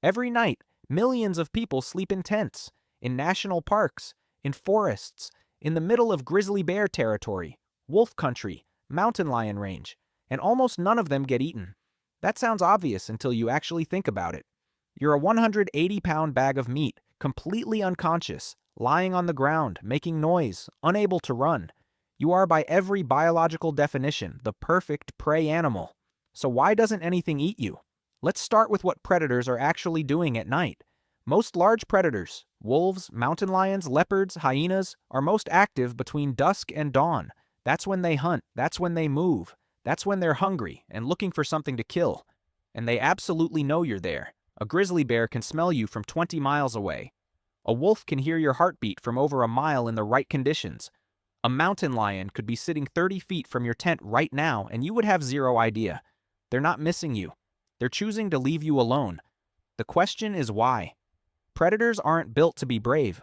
Every night, millions of people sleep in tents, in national parks, in forests, in the middle of grizzly bear territory, wolf country, mountain lion range, and almost none of them get eaten. That sounds obvious until you actually think about it. You're a 180-pound bag of meat, completely unconscious, lying on the ground, making noise, unable to run. You are, by every biological definition, the perfect prey animal. So why doesn't anything eat you? Let's start with what predators are actually doing at night. Most large predators, wolves, mountain lions, leopards, hyenas, are most active between dusk and dawn. That's when they hunt, that's when they move, that's when they're hungry and looking for something to kill. And they absolutely know you're there. A grizzly bear can smell you from 20 miles away. A wolf can hear your heartbeat from over a mile in the right conditions. A mountain lion could be sitting 30 feet from your tent right now and you would have zero idea. They're not missing you. They're choosing to leave you alone. The question is why? Predators aren't built to be brave.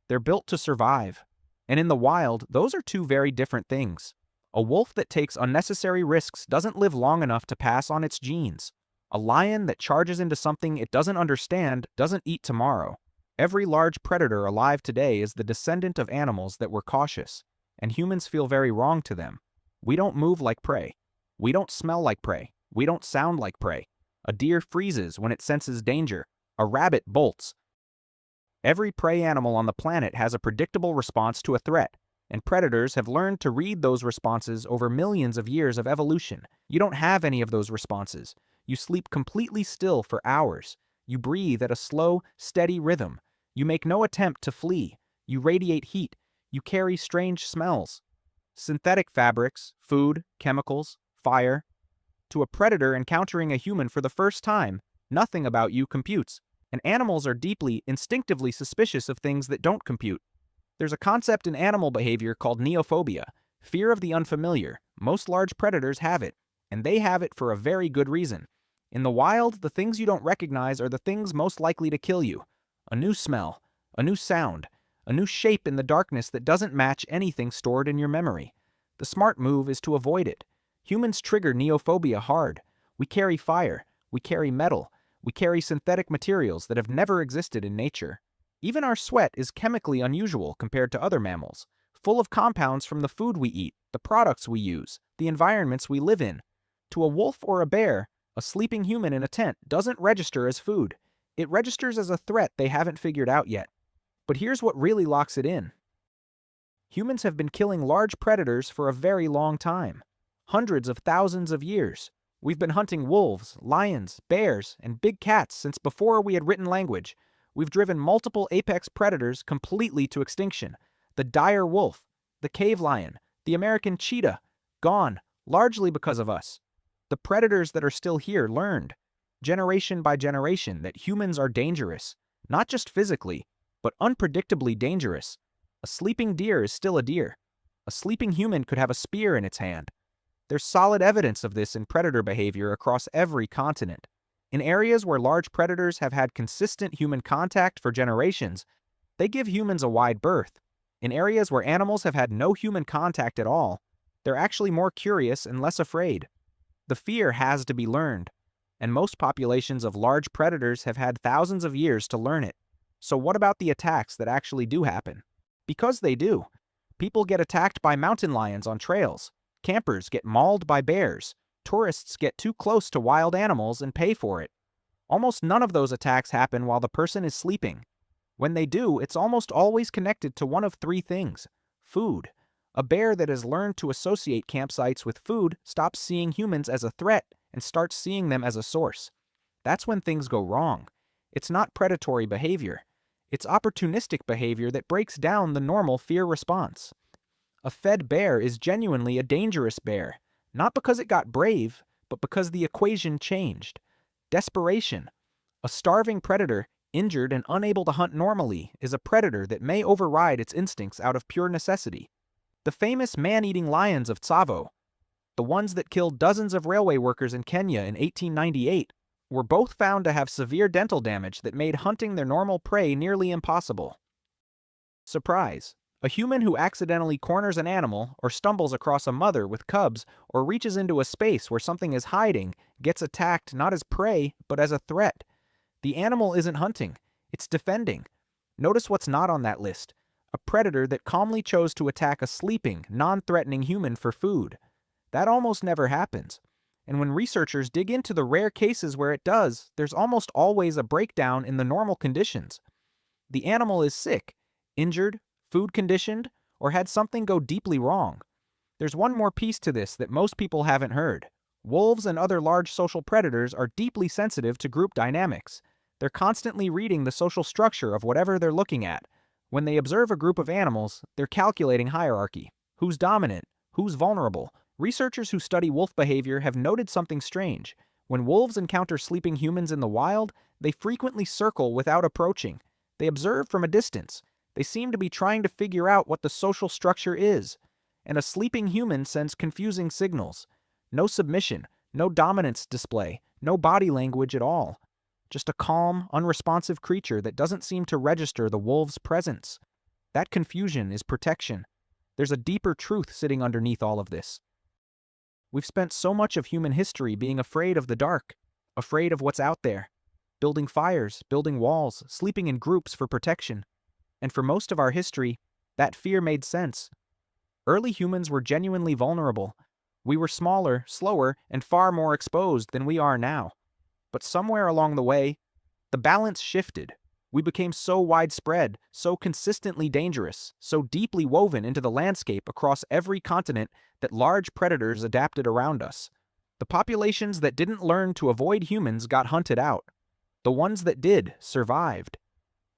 They're built to survive. And in the wild, those are two very different things. A wolf that takes unnecessary risks doesn't live long enough to pass on its genes. A lion that charges into something it doesn't understand doesn't eat tomorrow. Every large predator alive today is the descendant of animals that were cautious, and humans feel very wrong to them. We don't move like prey. We don't smell like prey. We don't sound like prey. A deer freezes when it senses danger. A rabbit bolts. Every prey animal on the planet has a predictable response to a threat, and predators have learned to read those responses over millions of years of evolution. You don't have any of those responses. You sleep completely still for hours. You breathe at a slow, steady rhythm. You make no attempt to flee. You radiate heat. You carry strange smells. Synthetic fabrics, food, chemicals, fire. To a predator encountering a human for the first time, nothing about you computes, and animals are deeply, instinctively suspicious of things that don't compute. There's a concept in animal behavior called neophobia, fear of the unfamiliar. Most large predators have it, and they have it for a very good reason. In the wild, the things you don't recognize are the things most likely to kill you. A new smell, a new sound, a new shape in the darkness that doesn't match anything stored in your memory. The smart move is to avoid it. Humans trigger neophobia hard. We carry fire, we carry metal, we carry synthetic materials that have never existed in nature. Even our sweat is chemically unusual compared to other mammals, full of compounds from the food we eat, the products we use, the environments we live in. To a wolf or a bear, a sleeping human in a tent doesn't register as food. It registers as a threat they haven't figured out yet. But here's what really locks it in. Humans have been killing large predators for a very long time. Hundreds of thousands of years. We've been hunting wolves, lions, bears, and big cats since before we had written language. We've driven multiple apex predators completely to extinction. The dire wolf, the cave lion, the American cheetah, gone, largely because of us. The predators that are still here learned, generation by generation, that humans are dangerous, not just physically, but unpredictably dangerous. A sleeping deer is still a deer. A sleeping human could have a spear in its hand. There's solid evidence of this in predator behavior across every continent. In areas where large predators have had consistent human contact for generations, they give humans a wide berth. In areas where animals have had no human contact at all, they're actually more curious and less afraid. The fear has to be learned, and most populations of large predators have had thousands of years to learn it. So what about the attacks that actually do happen? Because they do. People get attacked by mountain lions on trails. Campers get mauled by bears. Tourists get too close to wild animals and pay for it. Almost none of those attacks happen while the person is sleeping. When they do, it's almost always connected to one of three things. Food. A bear that has learned to associate campsites with food stops seeing humans as a threat and starts seeing them as a source. That's when things go wrong. It's not predatory behavior. It's opportunistic behavior that breaks down the normal fear response. A fed bear is genuinely a dangerous bear, not because it got brave, but because the equation changed. Desperation. A starving predator, injured and unable to hunt normally, is a predator that may override its instincts out of pure necessity. The famous man-eating lions of Tsavo, the ones that killed dozens of railway workers in Kenya in 1898, were both found to have severe dental damage that made hunting their normal prey nearly impossible. Surprise. A human who accidentally corners an animal, or stumbles across a mother with cubs, or reaches into a space where something is hiding, gets attacked not as prey, but as a threat. The animal isn't hunting, it's defending. Notice what's not on that list. A predator that calmly chose to attack a sleeping, non-threatening human for food. That almost never happens. And when researchers dig into the rare cases where it does, there's almost always a breakdown in the normal conditions. The animal is sick, injured, food conditioned, or had something go deeply wrong. There's one more piece to this that most people haven't heard. Wolves and other large social predators are deeply sensitive to group dynamics. They're constantly reading the social structure of whatever they're looking at. When they observe a group of animals, they're calculating hierarchy. Who's dominant? Who's vulnerable? Researchers who study wolf behavior have noted something strange. When wolves encounter sleeping humans in the wild, they frequently circle without approaching. They observe from a distance. They seem to be trying to figure out what the social structure is. And a sleeping human sends confusing signals. No submission, no dominance display, no body language at all. Just a calm, unresponsive creature that doesn't seem to register the wolf's presence. That confusion is protection. There's a deeper truth sitting underneath all of this. We've spent so much of human history being afraid of the dark, afraid of what's out there, building fires, building walls, sleeping in groups for protection. And for most of our history, that fear made sense. Early humans were genuinely vulnerable. We were smaller, slower, and far more exposed than we are now. But somewhere along the way, the balance shifted. We became so widespread, so consistently dangerous, so deeply woven into the landscape across every continent that large predators adapted around us. The populations that didn't learn to avoid humans got hunted out. The ones that did survived.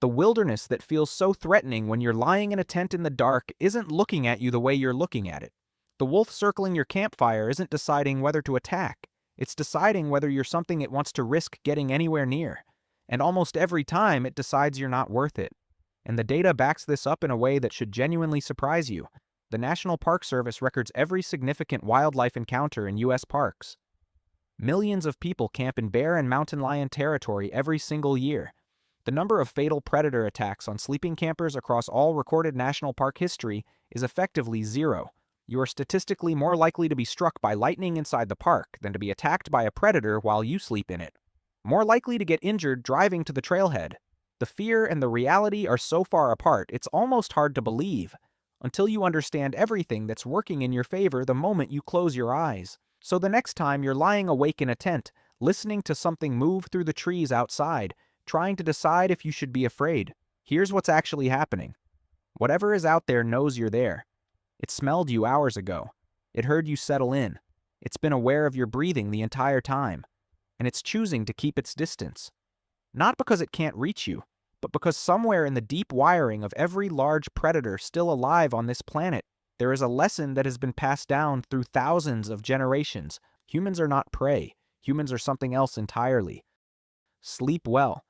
The wilderness that feels so threatening when you're lying in a tent in the dark isn't looking at you the way you're looking at it. The wolf circling your campfire isn't deciding whether to attack. It's deciding whether you're something it wants to risk getting anywhere near. And almost every time it decides you're not worth it. And the data backs this up in a way that should genuinely surprise you. The National Park Service records every significant wildlife encounter in U.S. parks. Millions of people camp in bear and mountain lion territory every single year. The number of fatal predator attacks on sleeping campers across all recorded national park history is effectively zero. You are statistically more likely to be struck by lightning inside the park than to be attacked by a predator while you sleep in it. More likely to get injured driving to the trailhead. The fear and the reality are so far apart, it's almost hard to believe, until you understand everything that's working in your favor the moment you close your eyes. So the next time you're lying awake in a tent, listening to something move through the trees outside, trying to decide if you should be afraid, here's what's actually happening. Whatever is out there knows you're there. It smelled you hours ago. It heard you settle in. It's been aware of your breathing the entire time. And it's choosing to keep its distance. Not because it can't reach you, but because somewhere in the deep wiring of every large predator still alive on this planet, there is a lesson that has been passed down through thousands of generations. Humans are not prey. Humans are something else entirely. Sleep well.